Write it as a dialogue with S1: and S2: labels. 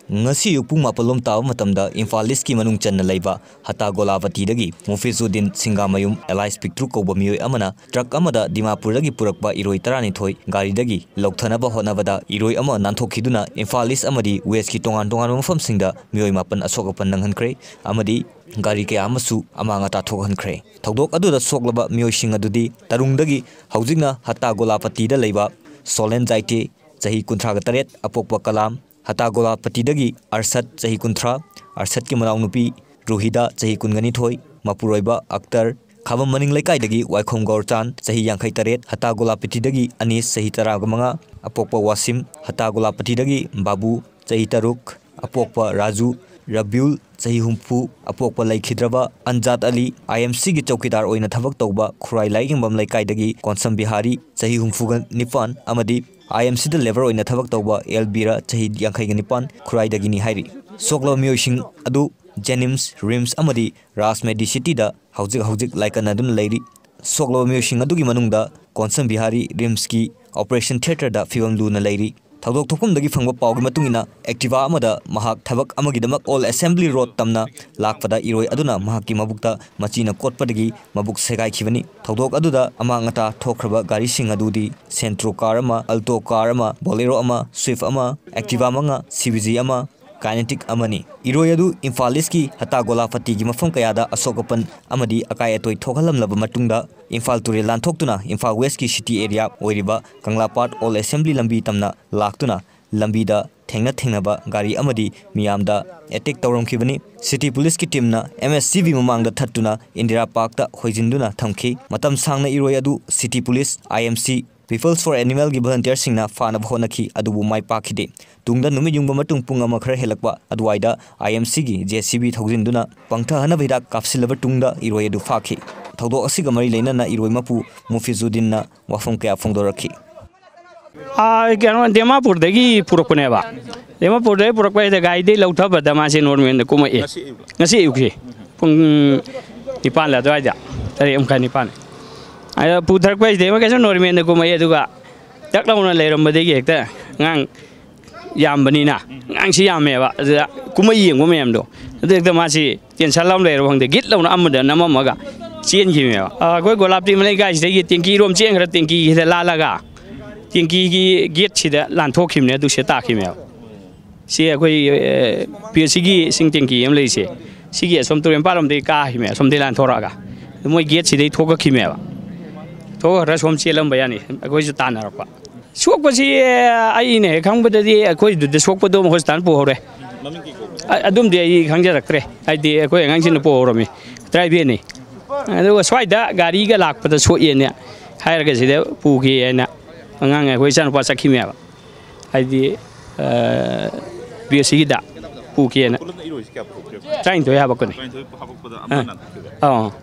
S1: ngasi yupung mapalom taw matamda Imphal East ki manung channa leiba hata golapati dagi Mufizuddin Singamayum Alai Spectru ko meeoi amana truck amada Dimapur dagi purakba eroi 12 gari dagi lokthanaba honabada eroi ama nanthokiduna Imphal East amadi west ki tongan mafam singda meeoi mapan asok apan nangkhre amadi gari ke amasu amanga ta thokhankhre thodok adu da soklaba meeoi sing adudi tarungdagi haujingna hata golapati da leiba Solen Jaite chahi 38 apokpa kalam hata golapati dagi arsat chahi 30 arsat ki manau nupi ruhida chahi 22 mapuroiba akhtar khabam maning laikai dagi waikhom gorchan chahi 58 hata golapati dagi anis chahi 15 apokpa wasim hata golapati dagi babu chahi 3 apokpa raju Rabiul chahi 30 apokpa laikhidraba anjat ali IMC gi chowkidar oina thabak tawba khurai laigingbam laikai dagi konsam bihari chahi 39 amadi IMC the lever oina thabak tawba Elbira chahi 59 khurai dagi ni hairi soklo meeoi adu Jenims Rims amadi Ras Medicity da haujik laikana dun leiri soklo meeoi adugi manungda konsam bihari Rims ki operation theater da film luna leiri Thodok thokum dagi phangba pawgi matungina activa amada mahak thabak amagi damak all assembly road tamna lakpada eroi aduna mahaki mabukta machina kotpadagi mabuk segai khibani thodok aduda amangata thokhraba gari sing adudi Centro car ama Alto car ama Bolero ama Swift ama activa manga CBG ama Kinetic amani eroi adu Imphal East ki hata golapati gi mafam kayada asokapan amadi akai atoi thokhalamlaba matungda Imphal ture lanthokuna Imphal West ki city area oiriba Kanglapat all assembly lambi tamna laktuna lambida thengnaba gari amadi meeyamda attack tawramkhibani city police ki team na MSCV mamangda thattuna Indira Park ta hoijinduna thamki matam sangna eroi adu city police IMC Peoples for Animal gi volunteer singna fana bhonaki adubu mai pakhide tungda numi jungba matung punga makhra helakwa adwaida IMC gi JCB thoujinduna pangtha hana bida kapsilaba tungda eroi adu fakhi thodok asiga mari leina na eroi mapu Mufizuddin na wafam kya phongdorakhi
S2: gano Dimapur dagi purakune ba Dimapur dagi purakwa ida gaide lauthaba damase normen kuma ngasi yuki pung nipan la doida tari amka nipan Ada putar kuai deh, makanya normen dek kumai itu ga, tak tahu mana lerom bade kita, ngang yam bani na, ngang si yam ya, kumai yang yam do, itu kita masih yang salam lerom hang dek, git lah mana amda nama maga, cian kimi ya, kau golap ti mana guys, dek tinggi rom cian, kerana tinggi kita lalaga, tinggi git sida lantok kimi ya, tu setak kimi ya, si kau pirsigi sing tinggi yang lagi si som tu yang palam dek kah kimi ya, som dek lantoraga, mau git sida thoka kimi ya. Toh rasom cilam bayani, aku itu tanah apa. Suak pasti ini, kang berdadi aku itu suak pada mau stan pohore. Adum dia khangnakhidre, dia aku yang angin pohore mi, try ni. Aduh swai dah gari ke lak pada suak ini, hari ke sini puki ini, angang aku isan pas kimia. Dia biasa dah puki ini. Trying tu ya bakun. Oh.